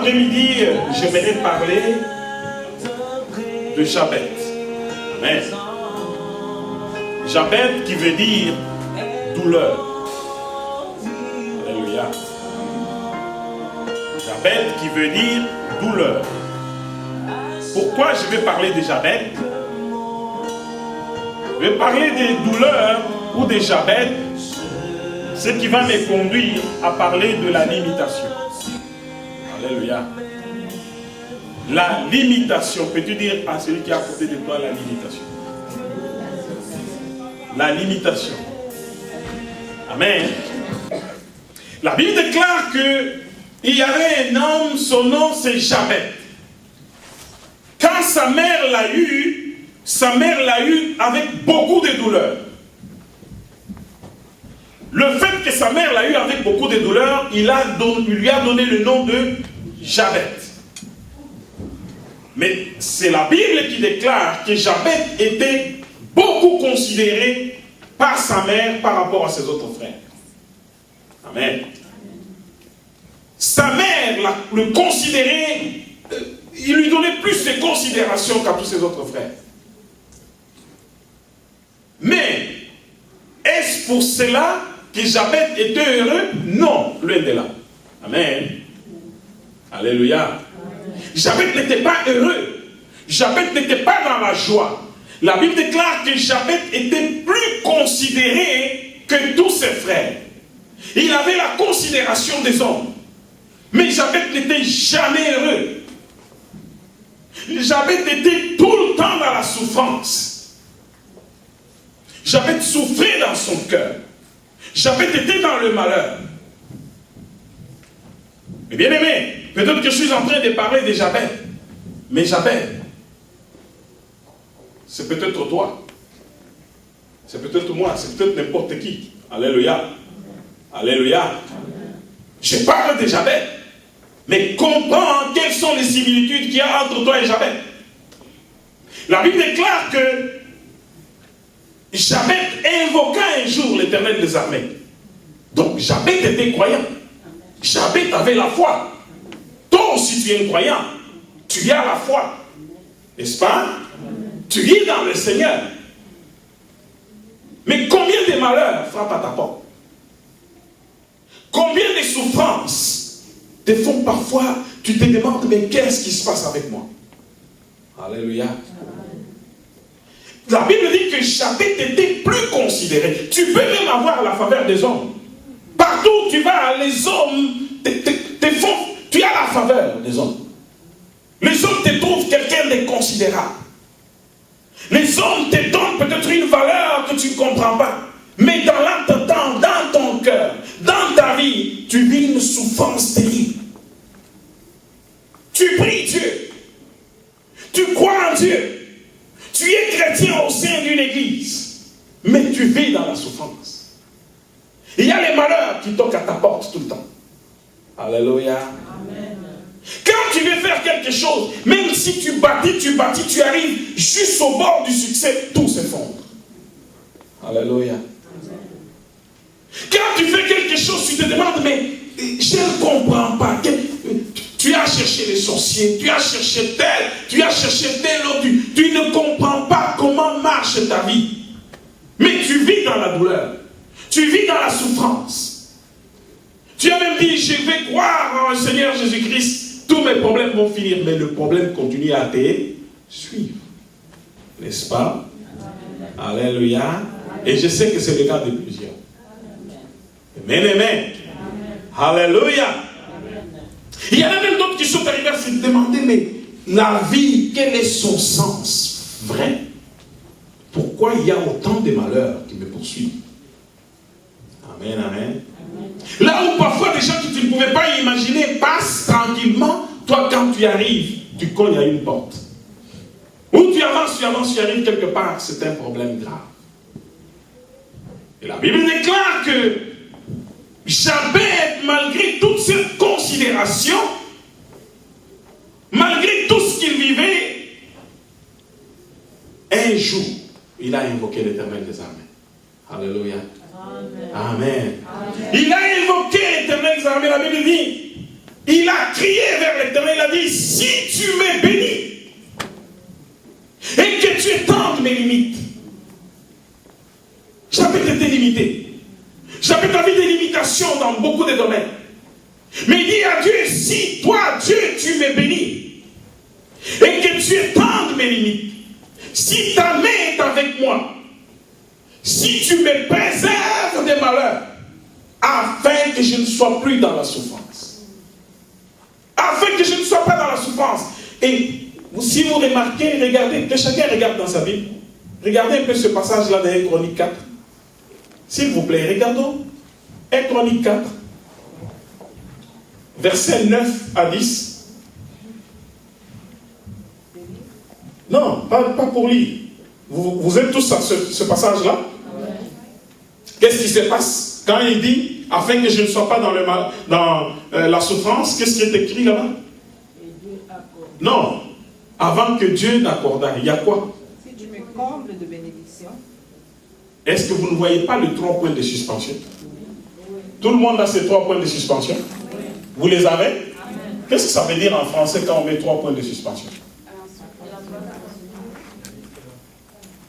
après-midi, j'aimerais parler de Jabet. Amen. Jabet qui veut dire douleur. Alléluia. Jabet qui veut dire douleur. Pourquoi je vais parler de Jabet? Je vais parler des douleurs ou des Jabet, ce qui va me conduire à parler de la limitation. Alléluia. La limitation, peux-tu dire à celui qui est à côté de toi la limitation? La limitation. Amen. La Bible déclare qu'il y avait un homme, son nom c'est Jabet. Quand sa mère l'a eu avec beaucoup de douleur. Le fait que sa mère l'a eu avec beaucoup de douleur, il lui a donné le nom de Jabet. Mais c'est la Bible qui déclare que Jabet était beaucoup considéré par sa mère par rapport à ses autres frères. Amen. Sa mère le considérait, il lui donnait plus de considération qu'à tous ses autres frères. Mais, est-ce pour cela que Jabet était heureux? Non, loin de là. Amen. Alléluia. Jabet n'était pas heureux. Jabet n'était pas dans la joie. La Bible déclare que Jabet était plus considéré que tous ses frères. Il avait la considération des hommes. Mais Jabet n'était jamais heureux. Jabet était tout le temps dans la souffrance. Jabet souffrait dans son cœur. Jabet était dans le malheur. Mais bien aimé, peut-être que je suis en train de parler de Jabet. Mais Jabet, c'est peut-être toi. C'est peut-être moi. C'est peut-être n'importe qui. Alléluia. Alléluia. Je parle de Jabet. Mais comprends quelles sont les similitudes qu'il y a entre toi et Jabet. La Bible déclare que Jabet invoqua un jour l'Éternel des armées. Donc Jabet était croyant. Jabet avait la foi. Toi aussi tu es un croyant. Tu as la foi. N'est-ce pas? Tu es dans le Seigneur. Mais combien de malheurs frappent à ta porte? Combien de souffrances te font parfois, tu te demandes, mais qu'est-ce qui se passe avec moi? Alléluia. La Bible dit que Jabet était plus considéré. Tu peux même avoir la faveur des hommes. Partout où tu vas, les hommes te font, tu as la faveur des hommes. Les hommes te trouvent quelqu'un de considérable. Les hommes te donnent peut-être une valeur que tu ne comprends pas. Mais dans l'entendant, dans ton cœur, dans ta vie, tu vis une souffrance terrible. Tu pries Dieu. Tu crois en Dieu. Tu es chrétien au sein d'une église. Mais tu vis dans la souffrance. Il y a les malheurs qui toquent à ta porte tout le temps. Alléluia. Amen. Quand tu veux faire quelque chose, même si tu bâtis, tu arrives juste au bord du succès, tout s'effondre. Alléluia. Quand tu fais quelque chose, tu te demandes, mais je ne comprends pas. Tu as cherché les sorciers, tu as cherché tel, tu as cherché tel autre, tu ne comprends pas comment marche ta vie. Mais tu vis dans la douleur. Tu vis dans la souffrance. Tu as même dit, je vais croire en Seigneur Jésus-Christ, tous mes problèmes vont finir, mais le problème continue à te suivre. N'est-ce pas? Alléluia. Et je sais que c'est le cas de plusieurs. Amen, amen. Alléluia. Il y en a même d'autres qui sont arrivés à se demander, mais la vie, quel est son sens vrai? Pourquoi il y a autant de malheurs qui me poursuivent? Amen, amen. Là où parfois des gens que tu ne pouvais pas imaginer passent tranquillement, toi quand tu arrives, tu cognes à une porte. Ou tu avances, tu arrives quelque part, c'est un problème grave. Et la Bible déclare que Jabet, malgré toute cette considération, malgré tout ce qu'il vivait, un jour, il a invoqué l'Éternel des armées. Alléluia. Amen. Amen. Amen. Il a invoqué l'Éternel des armées. La Bible dit, il a crié vers l'Éternel l'Éternel a dit, si tu me bénis et que tu étendes mes limites, j'avais été limité. J'avais envie des limitations dans beaucoup de domaines. Mais il dit à Dieu, si toi, Dieu, tu me bénis et que tu étendes mes limites, si ta main est avec moi, si tu me préserves des malheurs, afin que je ne sois plus dans la souffrance. Afin que je ne sois pas dans la souffrance. Et si vous remarquez, regardez, que chacun regarde dans sa Bible. Regardez un peu ce passage-là dans 1 Chronique 4. S'il vous plaît, regardons 1 Chronique 4, versets 9 à 10. Non, pas pour lire. Vous êtes tous à ce passage-là? Qu'est-ce qui se passe quand il dit, afin que je ne sois pas dans la souffrance, qu'est-ce qui est écrit là-bas? Non, avant que Dieu n'accorde, il y a quoi? Si tu me combles de bénédictions. Est-ce que vous ne voyez pas les 3 points de suspension? Tout le monde a ces 3 points de suspension? Vous les avez? Qu'est-ce que ça veut dire en français quand on met 3 points de suspension?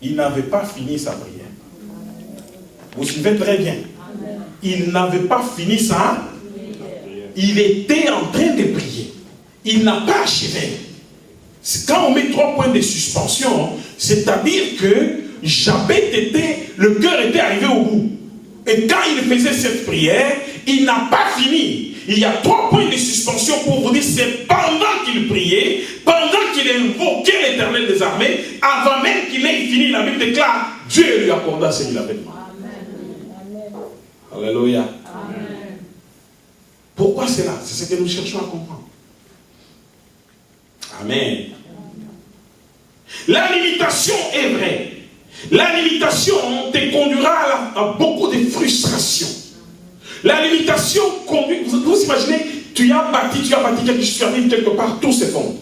Il n'avait pas fini sa prière. Vous suivez très bien. Il n'avait pas fini ça. Il était en train de prier. Il n'a pas achevé. Quand on met 3 points de suspension, c'est-à-dire que le cœur était arrivé au bout. Et quand il faisait cette prière, il n'a pas fini. Il y a 3 points de suspension pour vous dire, c'est pendant qu'il priait, pendant qu'il invoquait l'Éternel des armées, avant même qu'il ait fini, la Bible déclare, Dieu lui accorda ce qu'il avait demandé. Alléluia. Amen. Pourquoi c'est là? C'est ce que nous cherchons à comprendre. Amen. La limitation est vraie. La limitation te conduira à beaucoup de frustrations. La limitation conduit... Vous imaginez, tu as bâti quelque chose, tu arrives quelque part, tout s'effondre.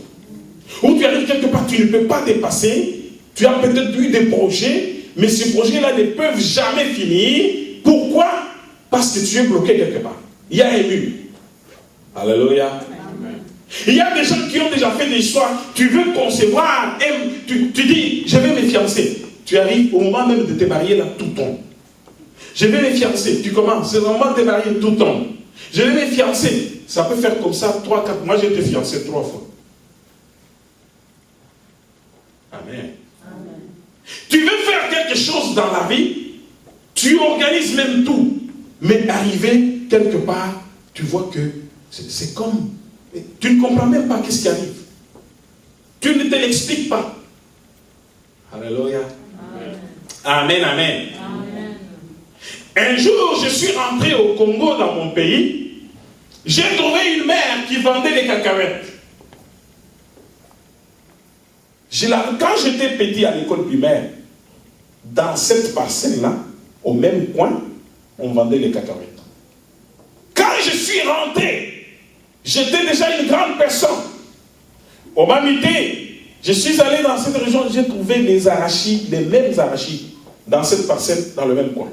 Ou tu arrives quelque part, tu ne peux pas dépasser, tu as peut-être eu des projets, mais ces projets-là ne peuvent jamais finir. Pourquoi? Parce que tu es bloqué quelque part. Il y a un mur. Alléluia. Amen. Il y a des gens qui ont déjà fait des choix. Tu veux concevoir, tu dis, je vais me fiancer. Tu arrives au moment même de te marier, là, tout tombe. Je vais me fiancer. Tu commences, c'est le moment de te marier, tout tombe. Je vais me fiancer. Ça peut faire comme ça 3, 4 mois. J'ai été fiancé 3 fois. Amen. Amen. Tu veux faire quelque chose dans la vie, tu organises même tout. Mais arrivé quelque part, tu vois que c'est comme... Tu ne comprends même pas qu'est-ce qui arrive. Tu ne te l'expliques pas. Alléluia. Amen, amen. Amen. Un jour, je suis rentré au Congo, dans mon pays. J'ai trouvé une mère qui vendait des cacahuètes. Quand j'étais petit à l'école primaire, dans cette parcelle-là, au même coin, on vendait les cacahuètes. Quand je suis rentré, j'étais déjà une grande personne. Au Mamité, je suis allé dans cette région, j'ai trouvé les arachides, les mêmes arachides, dans cette parcelle, dans le même coin.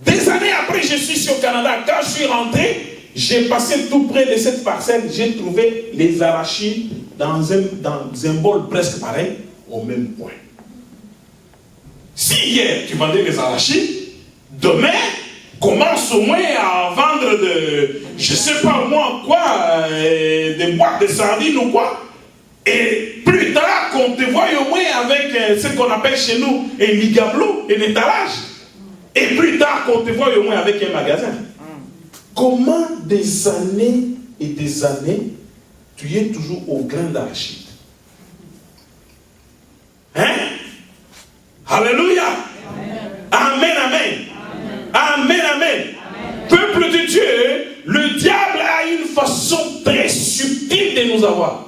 Des années après, je suis ici au Canada. Quand je suis rentré, j'ai passé tout près de cette parcelle, j'ai trouvé les arachides dans un bol presque pareil, au même point. Si hier, tu vendais des arachides, demain, commence au moins à vendre je ne sais pas moi quoi, des boîtes de sardines ou quoi. Et plus tard, qu'on te voit au moins avec ce qu'on appelle chez nous un ligablo, un étalage. Et plus tard, qu'on te voit au moins avec un magasin. Comment des années et des années, tu es toujours au grain d'arachide? Hein? Alléluia. Amen, amen. Amen, amen. Peuple de Dieu, le diable a une façon très subtile de nous avoir.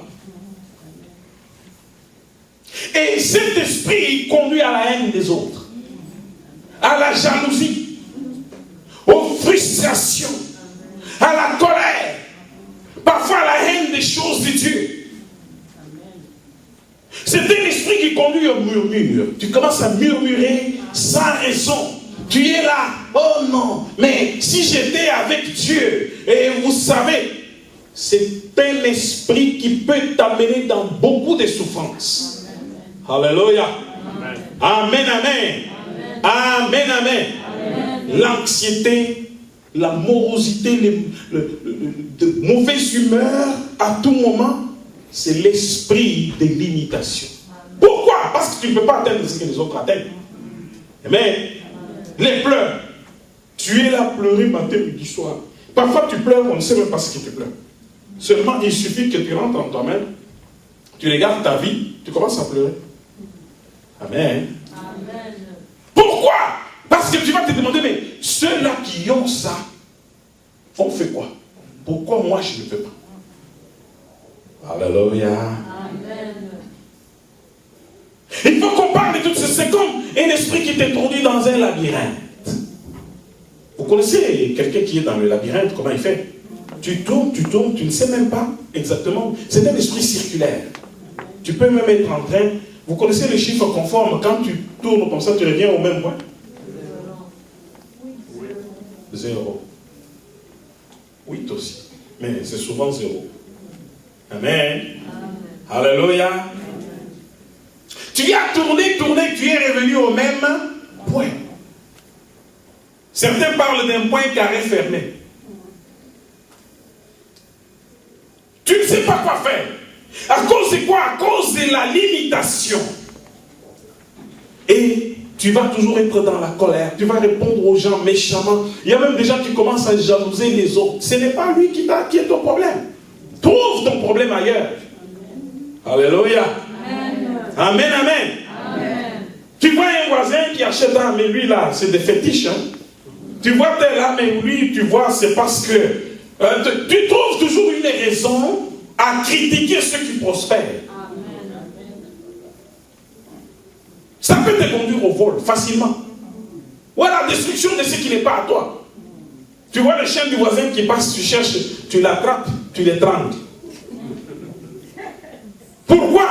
Et cet esprit conduit à la haine des autres, à la jalousie, aux frustrations, à la colère, parfois à la haine des choses de Dieu. C'est un esprit qui conduit au murmure. Tu commences à murmurer sans raison. Tu es là, oh non, mais si j'étais avec Dieu, et vous savez, c'est un esprit qui peut t'amener dans beaucoup de souffrances. Alléluia. Amen, amen. Amen, amen. L'anxiété, la morosité, de mauvaise humeur à tout moment, c'est l'esprit de l'imitation. Pourquoi? Parce que tu ne peux pas atteindre ce que les autres atteignent. Amen. Les pleurs. Tu es là à pleurer matin, midi, soir. Parfois tu pleures, on ne sait même pas ce que tu pleures. Seulement, il suffit que tu rentres en toi-même, tu regardes ta vie, tu commences à pleurer. Amen. Amen. Pourquoi? Parce que tu vas te demander, mais ceux-là qui ont ça, on fait quoi? Pourquoi moi je ne peux pas? Alléluia. Amen. Il faut qu'on parle de tout ça. C'est comme un esprit qui t'introduit dans un labyrinthe. Vous connaissez quelqu'un qui est dans le labyrinthe, comment il fait? Tu tournes, tu ne sais même pas exactement. C'est un esprit circulaire. Tu peux même être en train. Vous connaissez les chiffres conformes. Quand tu tournes comme ça, tu reviens au même point. 0. 8 aussi. Mais c'est souvent 0. Amen. Alléluia. Tu as tourné, tu es revenu au même point. Certains parlent d'un point carré fermé. Tu ne sais pas quoi faire. À cause de quoi? À cause de la limitation. Et tu vas toujours être dans la colère. Tu vas répondre aux gens méchamment. Il y a même des gens qui commencent à jalouser les autres. Ce n'est pas lui qui est ton problème. Trouve ton problème ailleurs. Alléluia. Amen, amen. Amen. Tu vois un voisin qui achète un, mais lui là, c'est des fétiches. Hein? Tu vois tel là, mais lui, tu vois, c'est parce que tu trouves toujours une raison à critiquer ceux qui prospèrent. Amen. Ça peut te conduire au vol facilement. Ou à la destruction de ce qui n'est pas à toi. Tu vois le chien du voisin qui passe, tu cherches, tu l'attrapes, tu l'étrangles. Pourquoi?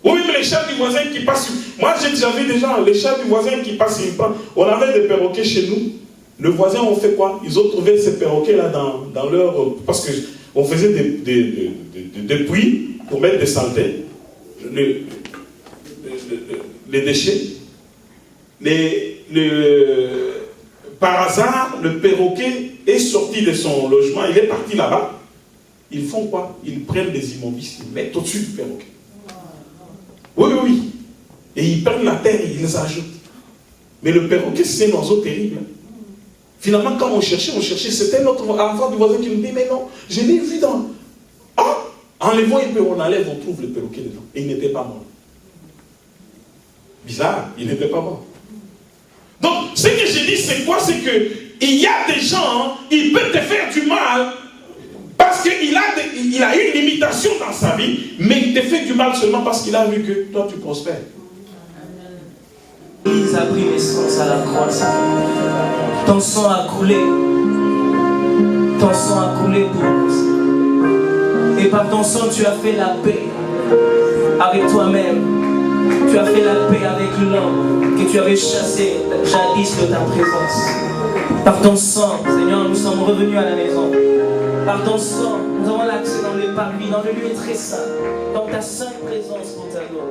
Ou même les chats du voisin qui passent. Moi, j'ai déjà vu des gens, les chats du voisin qui passent. On avait des perroquets chez nous. Le voisin, on fait quoi? Ils ont trouvé ces perroquets-là dans leur... Parce qu'on faisait des puits pour mettre des saletés. Les déchets. Par hasard, le perroquet est sorti de son logement. Il est parti là-bas. Ils font quoi? Ils prennent des immondices, ils mettent au-dessus du perroquet. Oui. Et ils prennent la terre et ils les ajoutent. Mais le perroquet, c'est un oiseau terrible. Finalement, quand on cherchait, c'était notre enfant du voisin qui nous dit, mais non, je l'ai vu dans... Ah, enlevons un peu, on enlève, on trouve le perroquet dedans. Et il n'était pas mort. Bizarre, il n'était pas mort. Donc, ce que je dis, c'est quoi? C'est que il y a des gens, ils peuvent te faire du mal, parce qu'il a une limitation dans sa vie, mais il te fait du mal seulement parce qu'il a vu que toi tu prospères. L'Église a pris naissance à la croix. Ton sang a coulé. Ton sang a coulé pour nous. Et par ton sang, tu as fait la paix avec toi-même. Tu as fait la paix avec l'homme que tu avais chassé jadis de ta présence. Par ton sang, Seigneur, nous sommes revenus à la maison. Par ton sang, nous avons l'accès dans le parvis, dans le lieu très saint, dans ta sainte présence pour ta gloire.